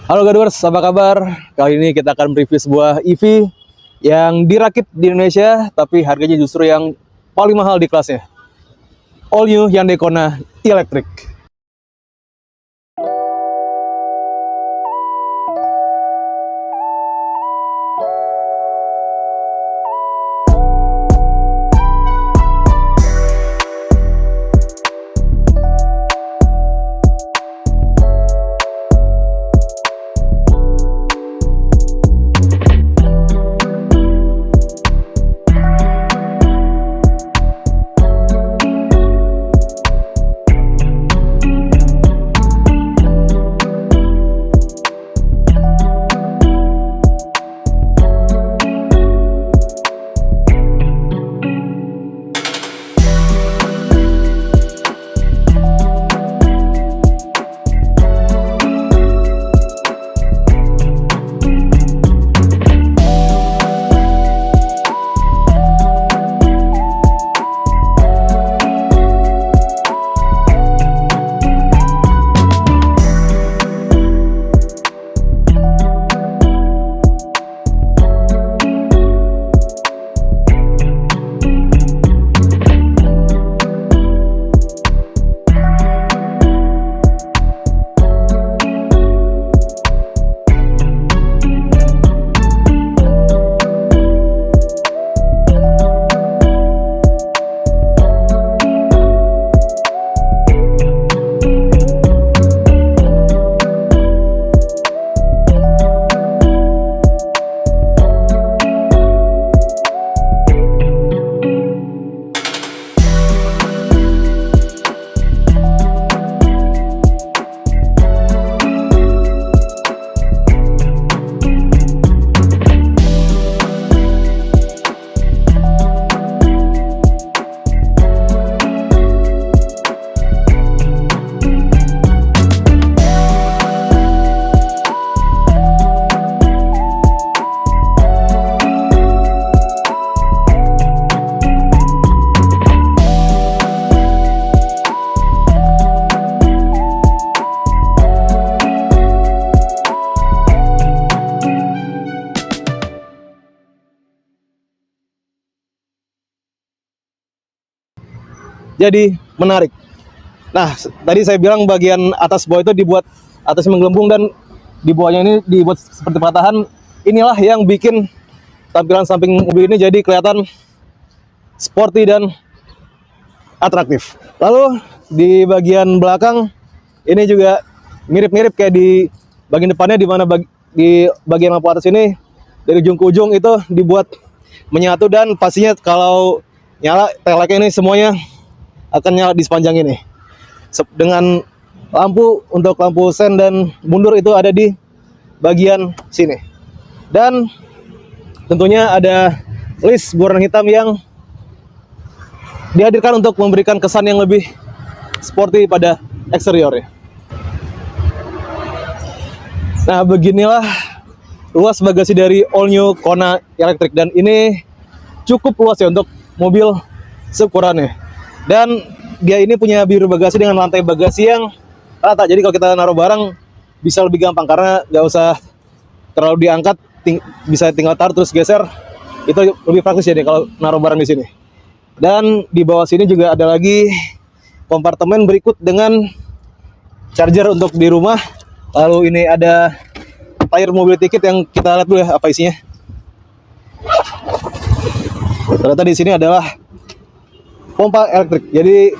Halo Gadwars, apa kabar? Kali ini kita akan review sebuah EV yang dirakit di Indonesia, tapi harganya justru yang paling mahal di kelasnya. All New Hyundai Kona Electric. Jadi menarik. Nah, tadi saya bilang bagian atas bawah itu dibuat atasnya menggelembung dan di bawahnya ini dibuat seperti patahan. Inilah yang bikin tampilan samping mobil ini jadi kelihatan sporty dan atraktif. Lalu di bagian belakang ini juga mirip-mirip kayak di bagian depannya, di mana di bagian lampu atas ini dari ujung ke ujung itu dibuat menyatu, dan pastinya kalau nyala tail light ini semuanya akan nyala di sepanjang ini. Dengan lampu untuk lampu sen dan mundur itu ada di bagian sini. Dan tentunya ada list berwarna hitam yang dihadirkan untuk memberikan kesan yang lebih sporty pada eksteriornya. Nah, beginilah luas bagasi dari All New Kona Electric, dan ini cukup luas ya untuk mobil seukurannya. Dan dia ini punya biru bagasi dengan lantai bagasi yang rata. Jadi kalau kita naruh barang bisa lebih gampang karena nggak usah terlalu diangkat, bisa tinggal taruh terus geser. Itu lebih praktis jadi kalau naruh barang di sini. Dan di bawah sini juga ada lagi kompartemen berikut dengan charger untuk di rumah. Lalu ini ada tire mobil tiket yang kita lihat dulu ya apa isinya. Ternyata di sini adalah pompa elektrik. Jadi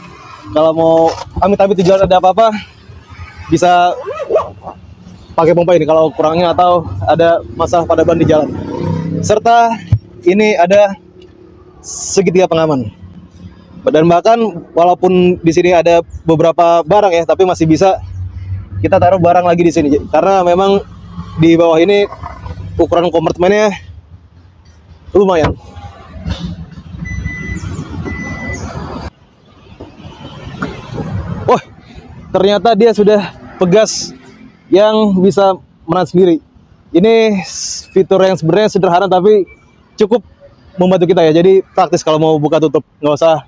kalau mau amit-amit di jalan ada apa-apa bisa pakai pompa ini kalau kurangnya atau ada masalah pada ban di jalan. Serta ini ada segitiga pengaman. Dan bahkan walaupun di sini ada beberapa barang ya, tapi masih bisa kita taruh barang lagi di sini karena memang di bawah ini ukuran kompartemennya lumayan. Wah, ternyata dia sudah pegas yang bisa menahan sendiri. Ini fitur yang sebenarnya sederhana tapi cukup membantu kita ya. Jadi praktis kalau mau buka tutup, nggak usah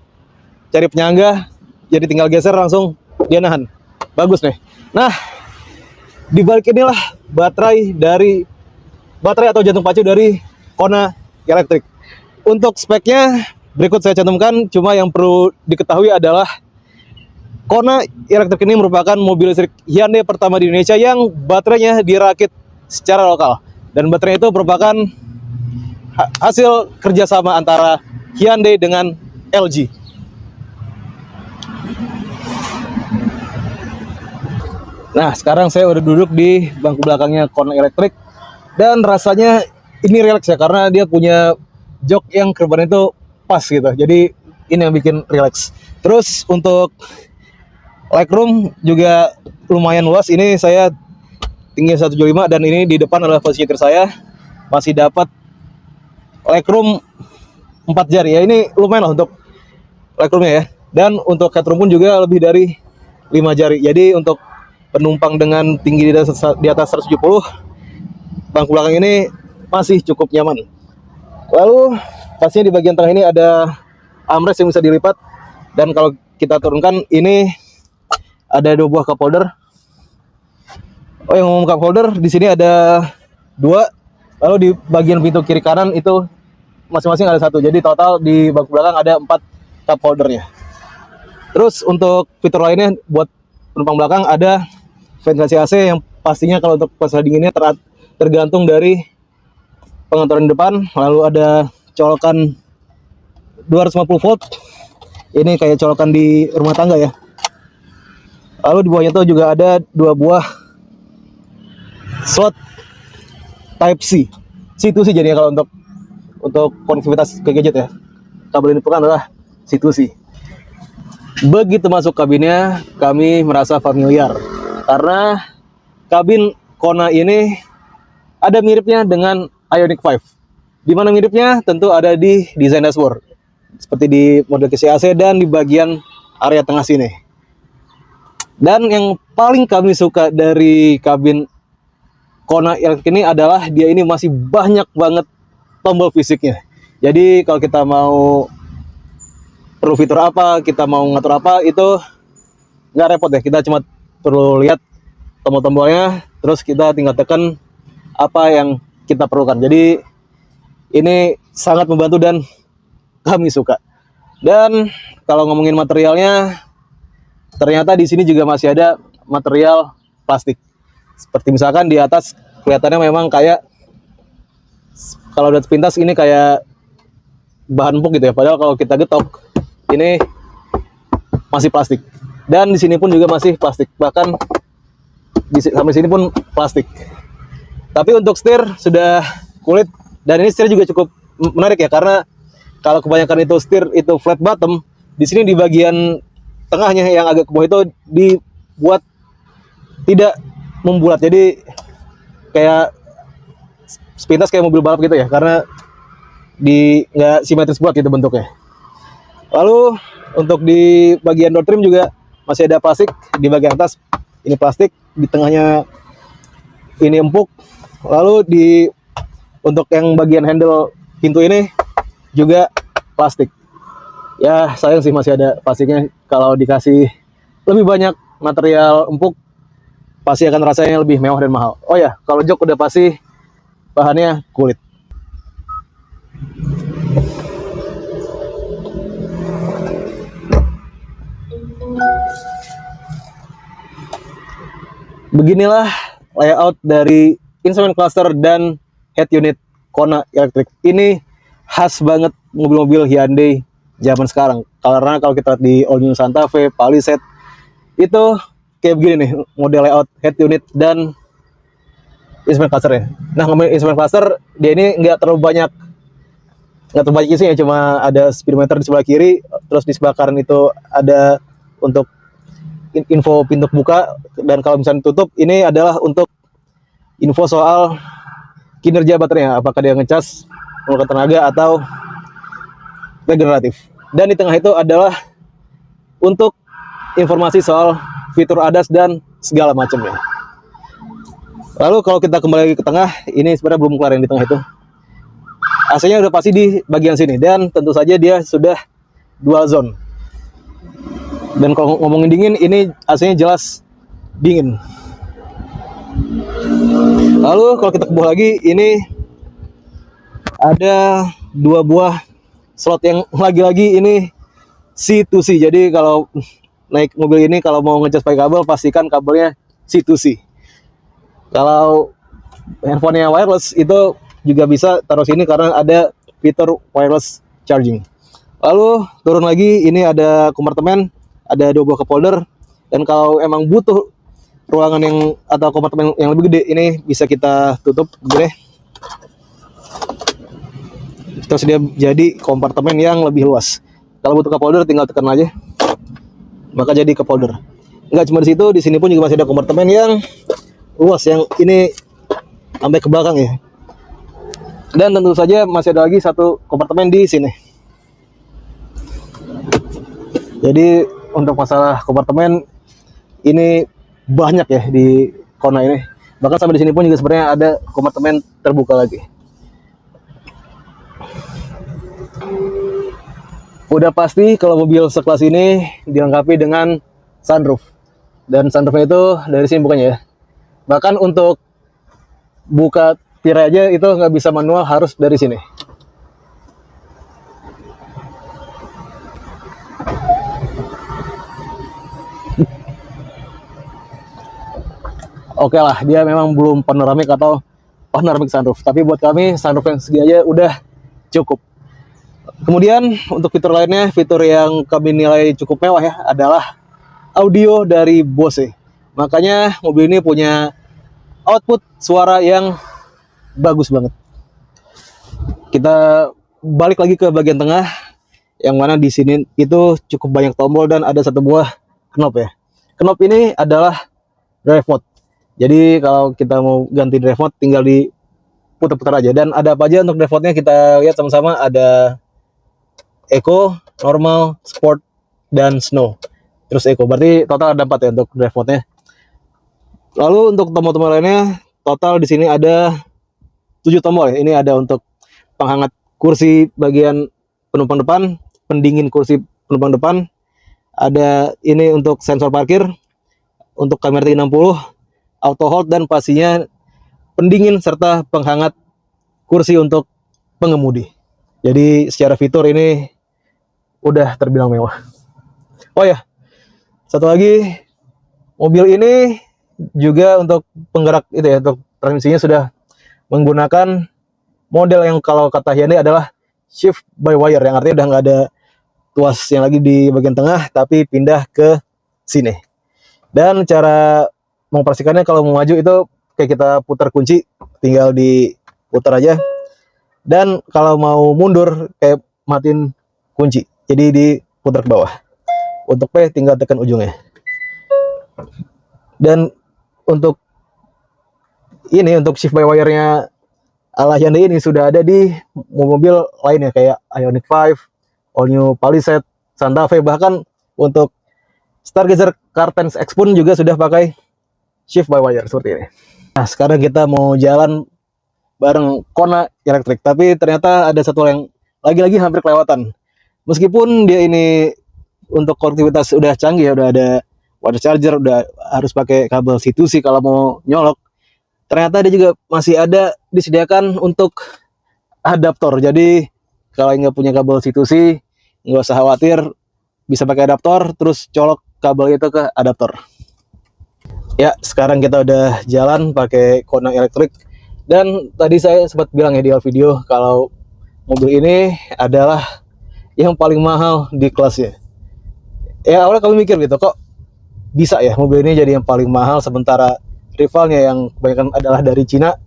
cari penyangga, jadi tinggal geser langsung dia nahan. Bagus nih. Nah, di balik inilah baterai atau jantung pacu dari Kona Electric. Untuk speknya berikut saya cantumkan, cuma yang perlu diketahui adalah Kona Electric ini merupakan mobil listrik Hyundai pertama di Indonesia yang baterainya dirakit secara lokal. Dan baterai itu merupakan hasil kerjasama antara Hyundai dengan LG. Nah, sekarang saya udah duduk di bangku belakangnya Kona Electric dan rasanya ini relax ya, karena dia punya jok yang kereban itu pas gitu. Jadi ini yang bikin relax. Terus untuk legroom juga lumayan luas. Ini saya tinggi 175 dan ini di depan adalah posisi setir saya. Masih dapat legroom 4 jari ya. Ini lumayan lah untuk legroomnya ya. Dan untuk headroom pun juga lebih dari 5 jari. Jadi untuk penumpang dengan tinggi di atas 170, bangku belakang ini masih cukup nyaman. Lalu pastinya di bagian tengah ini ada armrest yang bisa dilipat, dan kalau kita turunkan ini ada 2 buah cup holder. Oh, yang ngomong cup holder di sini ada 2. Lalu di bagian pintu kiri kanan itu masing-masing ada 1. Jadi total di bangku belakang ada 4 cup holdernya. Terus untuk fitur lainnya buat penumpang belakang ada ventilasi AC yang pastinya kalau untuk pasang dinginnya tergantung dari pengaturan depan. Lalu ada colokan 250 volt. Ini kayak colokan di rumah tangga ya. Lalu di bawahnya itu juga ada 2 buah slot Type C. Situ sih jadinya kalau untuk konektivitas ke gadget ya. Kabel ini bukan adalah situ sih. Begitu masuk kabinnya, kami merasa familiar karena kabin Kona ini ada miripnya dengan Ioniq 5. Di mana miripnya? Tentu ada di desain dashboard, seperti di model kisi AC dan di bagian area tengah sini. Dan yang paling kami suka dari kabin Kona Electric ini adalah dia ini masih banyak banget tombol fisiknya. Jadi kalau kita mau perlu fitur apa, kita mau ngatur apa, itu nggak repot ya. Kita cuma perlu lihat tombol-tombolnya, terus kita tinggal tekan apa yang kita perlukan. Jadi ini sangat membantu dan kami suka. Dan kalau ngomongin materialnya, ternyata di sini juga masih ada material plastik. Seperti misalkan di atas kelihatannya memang kayak, kalau udah sepintas ini kayak bahan empuk gitu ya. Padahal kalau kita getok ini masih plastik. Dan di sini pun juga masih plastik. Bahkan sampai sini pun plastik. Tapi untuk setir sudah kulit, dan ini setir juga cukup menarik ya, karena kalau kebanyakan itu setir itu flat bottom, di sini di bagian tengahnya yang agak ke bawah itu dibuat tidak membulat. Jadi kayak sepintas kayak mobil balap gitu ya, karena nggak simetris bulat gitu bentuknya. Lalu untuk di bagian door trim juga masih ada plastik. Di bagian atas ini plastik, di tengahnya ini empuk. Lalu untuk yang bagian handle pintu ini juga plastik. Ya sayang sih masih ada plastiknya. Kalau dikasih lebih banyak material empuk, pasti akan rasanya lebih mewah dan mahal. Oh ya, kalau jok udah pasti bahannya kulit. Beginilah layout dari instrument cluster dan head unit Kona Electric. Ini khas banget mobil-mobil Hyundai zaman sekarang. Karena kalau kita lihat di All New Santa Fe, Palisade, itu kayak begini nih model layout head unit dan instrument cluster-nya. Nah, ngomongin instrument cluster, dia ini nggak terlalu banyak isinya, cuma ada speedometer di sebelah kiri, terus di sebelah kanan itu ada untuk info pintu buka, dan kalau misalnya tutup ini adalah untuk info soal kinerja baterainya, apakah dia ngecas, mengeluarkan tenaga atau regeneratif. Dan di tengah itu adalah untuk informasi soal fitur ADAS dan segala macamnya. Lalu kalau kita kembali ke tengah, ini sebenarnya belum keluar yang di tengah itu. AC-nya udah pasti di bagian sini, dan tentu saja dia sudah dual zone. Dan kalau ngomongin dingin, ini AC-nya jelas dingin. Lalu kalau kita ke bawah lagi, ini ada 2 buah slot yang lagi-lagi ini C2C. Jadi kalau naik mobil ini, kalau mau ngecas pakai kabel, pastikan kabelnya C2C. Kalau handphonenya wireless itu juga bisa taruh sini karena ada fitur wireless charging. Lalu turun lagi, ini ada kompartemen, ada 2 buah cup holder. Dan kalau emang butuh ruangan yang atau kompartemen yang lebih gede, ini bisa kita tutup gede. Terus dia jadi kompartemen yang lebih luas. Kalau butuh cup holder tinggal tekan aja, maka jadi cup holder. Enggak cuma di situ, di sini pun juga masih ada kompartemen yang luas, yang ini sampai ke belakang ya. Dan tentu saja masih ada lagi 1 kompartemen di sini. Jadi untuk masalah kompartemen ini banyak ya di Kona ini. Bahkan sampai di sini pun juga sebenarnya ada kompartemen terbuka lagi. Udah pasti kalau mobil sekelas ini dilengkapi dengan sunroof. Dan sunroofnya itu dari sini bukannya ya. Bahkan untuk buka tirai aja itu nggak bisa manual, harus dari sini. Oke lah, dia memang belum panoramik atau panoramik sunroof, tapi buat kami sunroof yang segini aja udah cukup. Kemudian untuk fitur lainnya, fitur yang kami nilai cukup mewah ya, adalah audio dari Bose. Makanya mobil ini punya output suara yang bagus banget. Kita balik lagi ke bagian tengah, yang mana di sini itu cukup banyak tombol dan ada 1 buah knob ya. Knob ini adalah drive mode. Jadi kalau kita mau ganti drive mode tinggal diputar-putar aja. Dan ada apa aja untuk drive mode-nya kita lihat sama-sama. Ada Eco, Normal, Sport, dan Snow. Terus Eco, berarti total ada 4 ya untuk drive mode-nya. Lalu untuk tombol-tombol lainnya, total di sini ada 7 tombol ya. Ini ada untuk penghangat kursi bagian penumpang depan, pendingin kursi penumpang depan. Ada ini untuk sensor parkir, untuk kamera 360, auto hold, dan pastinya pendingin serta penghangat kursi untuk pengemudi. Jadi secara fitur ini udah terbilang mewah. Oh ya, satu lagi, mobil ini juga untuk penggerak itu ya, untuk transmisinya sudah menggunakan model yang kalau kata Hyundai adalah shift by wire, yang artinya udah nggak ada tuas yang lagi di bagian tengah, tapi pindah ke sini. Dan cara mengoperasikannya, kalau mau maju itu kayak kita putar kunci, tinggal diputar aja. Dan kalau mau mundur kayak matiin kunci, jadi diputar ke bawah. Untuk P tinggal tekan ujungnya. Dan untuk ini, untuk shift by wire-nya ala Hyundai ini sudah ada di mobil lainnya kayak Ioniq 5, All New Palisade, Santa Fe, bahkan untuk Stargazer Car10X pun juga sudah pakai shift by wire seperti ini. Nah, sekarang kita mau jalan bareng Kona elektrik, tapi ternyata ada satu yang lagi-lagi hampir kelewatan. Meskipun dia ini untuk konektivitas udah canggih ya, udah ada water charger, udah harus pakai kabel C2C kalau mau nyolok. Ternyata dia juga masih ada disediakan untuk adaptor. Jadi kalau nggak punya kabel C2C, nggak usah khawatir, bisa pakai adaptor, terus colok kabel itu ke adaptor. Ya, sekarang kita udah jalan pakai Kona elektrik. Dan tadi saya sempat bilang ya di awal video kalau mobil ini adalah yang paling mahal di kelasnya. Ya awalnya kami mikir gitu, kok bisa ya mobil ini jadi yang paling mahal, sementara rivalnya yang kebanyakan adalah dari Cina,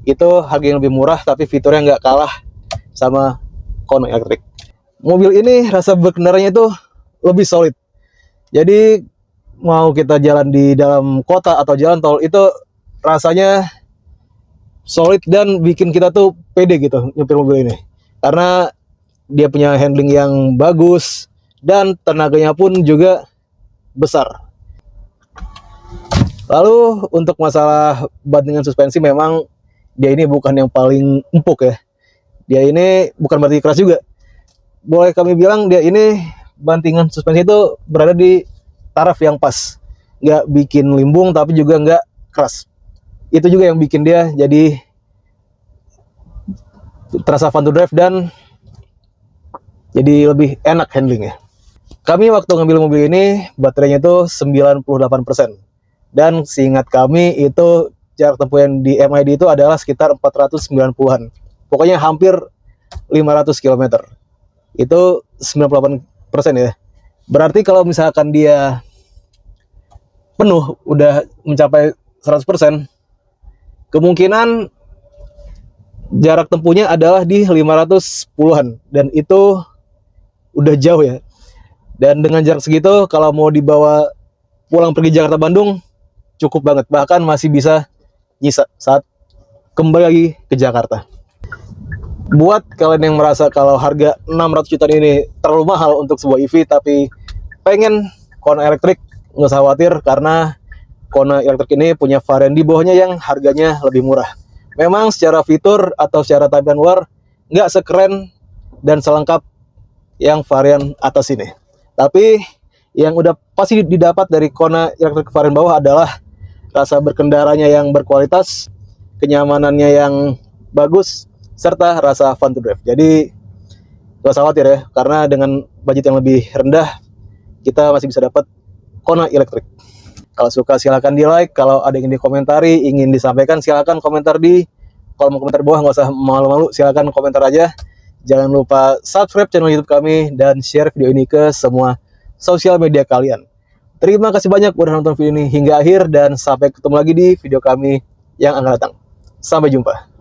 itu harga yang lebih murah tapi fiturnya nggak kalah sama Kona elektrik. Mobil ini rasa berkendaranya itu lebih solid. Jadi mau kita jalan di dalam kota atau jalan tol, itu rasanya solid dan bikin kita tuh pede gitu nyupir mobil ini. Karena dia punya handling yang bagus dan tenaganya pun juga besar. Lalu untuk masalah bantingan suspensi, memang dia ini bukan yang paling empuk ya. Dia ini bukan berarti keras juga. Boleh kami bilang dia ini bantingan suspensi itu berada di taraf yang pas, nggak bikin limbung tapi juga nggak keras. Itu juga yang bikin dia jadi terasa fun to drive dan jadi lebih enak handlingnya. Kami waktu ngambil mobil ini baterainya itu 98%. Dan seingat kami itu jarak tempuh yang di MID itu adalah sekitar 490-an. Pokoknya hampir 500 km. Itu 98% ya. Berarti kalau misalkan dia penuh udah mencapai 100%, kemungkinan jarak tempuhnya adalah di 510-an dan itu udah jauh ya. Dan dengan jarak segitu kalau mau dibawa pulang pergi Jakarta Bandung cukup banget, bahkan masih bisa nyisa saat kembali lagi ke Jakarta. Buat kalian yang merasa kalau harga 600 juta ini terlalu mahal untuk sebuah EV tapi pengen Kona elektrik, nggak usah khawatir karena Kona elektrik ini punya varian di bawahnya yang harganya lebih murah. Memang secara fitur atau secara tampilan luar nggak sekeren dan selengkap yang varian atas ini. Tapi yang udah pasti didapat dari Kona elektrik varian bawah adalah rasa berkendaranya yang berkualitas, kenyamanannya yang bagus, serta rasa fun to drive. Jadi gak usah khawatir ya, karena dengan budget yang lebih rendah kita masih bisa dapat Kona elektrik. Kalau suka silahkan di like, kalau ada yang ingin dikomentari, ingin disampaikan silahkan komentar di kolom komentar bawah, nggak usah malu-malu, silahkan komentar aja. Jangan lupa subscribe channel YouTube kami dan share video ini ke semua sosial media kalian. Terima kasih banyak udah nonton video ini hingga akhir dan sampai ketemu lagi di video kami yang akan datang. Sampai jumpa.